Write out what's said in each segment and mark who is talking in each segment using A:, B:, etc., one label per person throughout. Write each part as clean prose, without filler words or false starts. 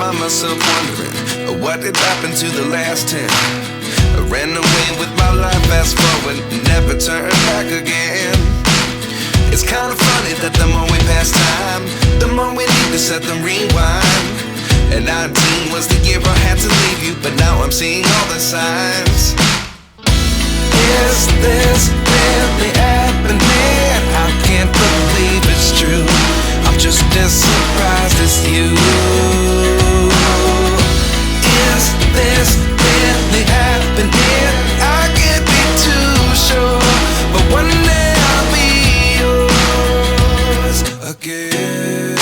A: find myself wondering what did happen to the last 10. I ran away with my life, fast forward, never turn back again. It's kind of funny that the more we pass time, the more we need to set the rewind. And 19 was the year I had to leave you, but now I'm seeing all the signs. Is this really happening? I can't believe it's true. I'm just as surprised as you. Is this really happening? I can't be too sure, but one day I'll be yours again.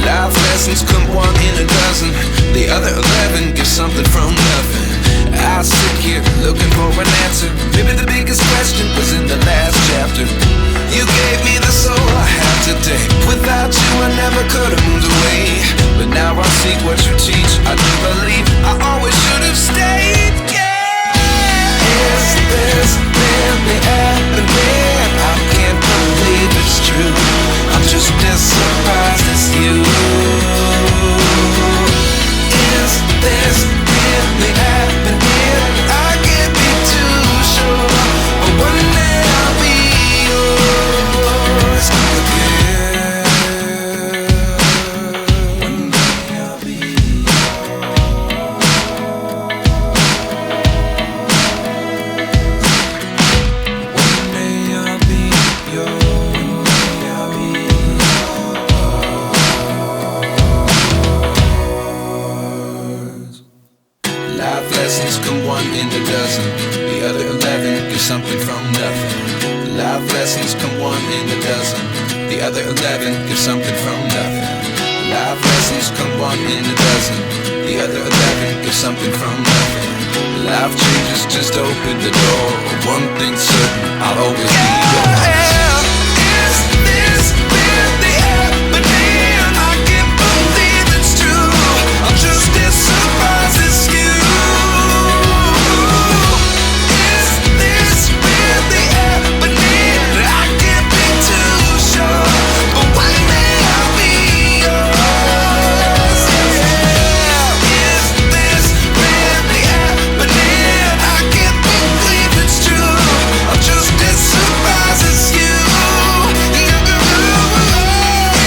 A: Life lessons come one in a dozen. The other 11 give something from nothing. I sit here looking for an answer. Maybe the biggest question was in the last chapter. You gave me the soul I have today. Without you I never could have moved away. But now I see what you teach. I do believe I always should have stayed. Yeah. Is this really happening? I can't believe it's true. I'm just as surprised as you. Is this really happening? I can't be too sure, but one day I'll be yours again. One day I'll be yours. One day I'll be yours. I'll be yours. Life lessons come one in a dozen. The other 11 give something from nothing. Life lessons come one in a dozen. The other 11 give something from nothing. Life lessons come one in a dozen. The other 11 give something from nothing. Life changes just open the door. One thing's certain, I'll always be yours. Is this really happening? I can't believe it's true. I'm just as surprised as you. Is this really happening? I can't be too sure, but one day I'll be yours. Yeah. Is this really happening? I can't believe it's true. I'm just as surprised as you.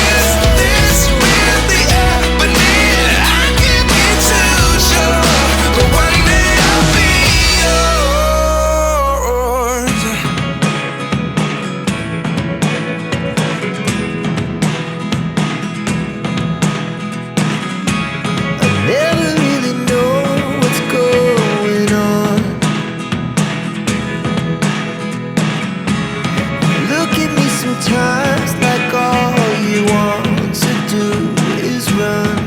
A: Is this really happening? I can't be too sure, but one day I'll be yours.
B: I never really know what's going on. Look at me sometimes like all you want to do is run.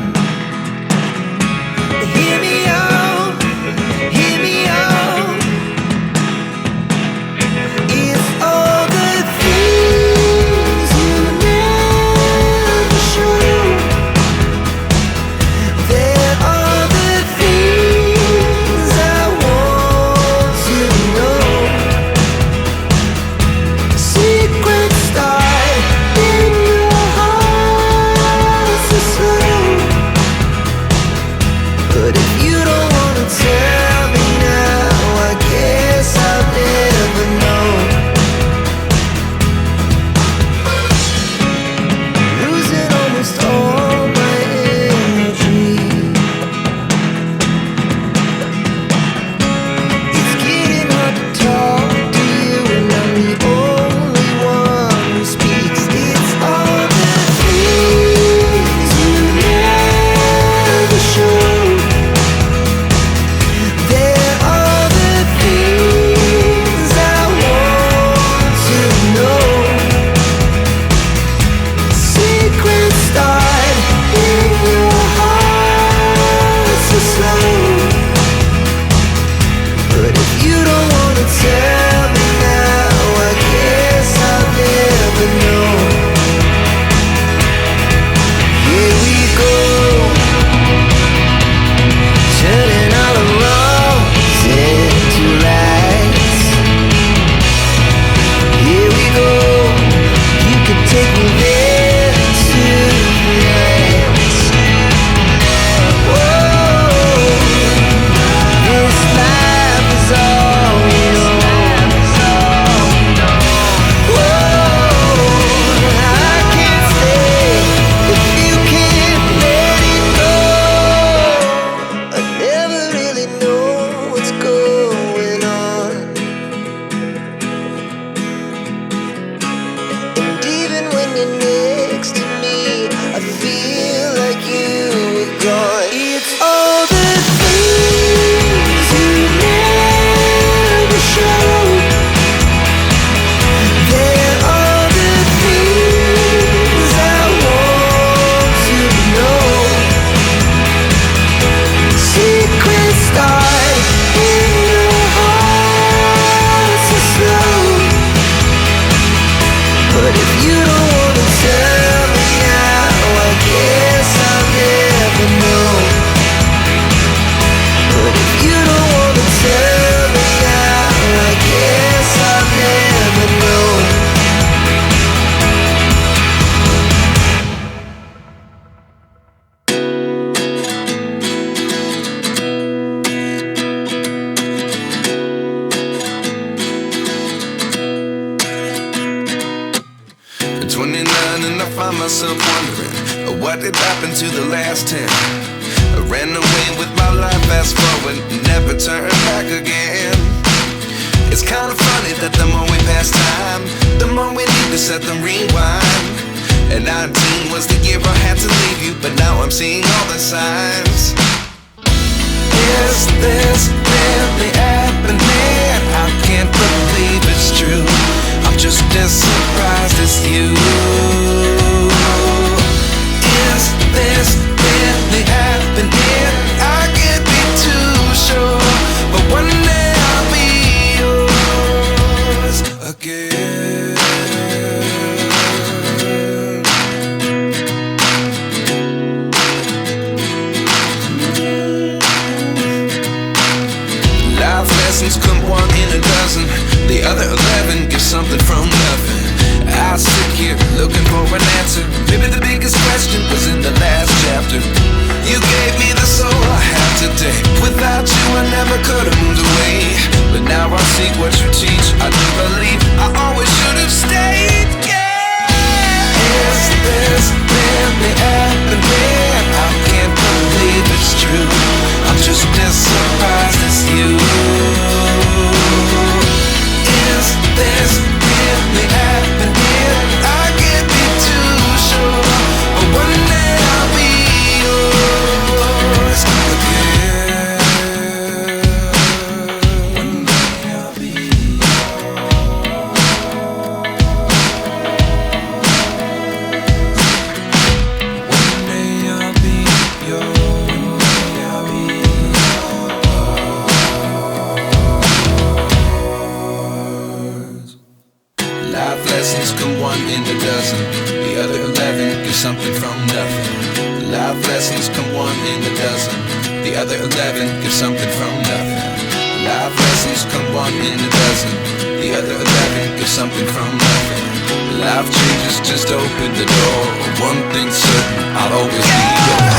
B: Hear me out, hear me out. If all the things you never show, there are the things I want to know. Secrets start in your heart so slow. But if you don't wanna tell me now, I guess I'll never know. Losing almost all my energy. It's getting hard to talk to you, and I'm the only one who speaks. It's all the things you never show.
A: what happened to the last 10. I ran away with my life, fast forward, never turn back again. It's kinda funny that the more we pass time, the more we need to set the rewind. And 19 was the year I had to leave you, but now I'm seeing all the signs. Is this really happening? I can't believe it's true. I'm just as surprised as you. Is this really happening? I can't be too sure, but one day I'll be yours again. Life lessons come one in a dozen. The other 11 give something from nothing. I sit here looking for an answer. Maybe the biggest question was in the last chapter. You gave me the soul I have today. Without you I never could have moved away. But now I see what you teach. I do believe I always should have stayed. Yeah. Is this really happening? I can't believe it's true. I'm just as surprised as you. Is this really happening? I can't be too sure, but one day I'll be yours again. One day I'll be yours. One day I'll be yours. One day I'll be yours. Life lessons come one in a dozen. The other 11 give something from nothing. Life lessons come one in a dozen. The other 11 give something from nothing. Life lessons come one in a dozen. The other 11 give something from nothing. Life changes just open the door. One thing's certain, I'll always be yours.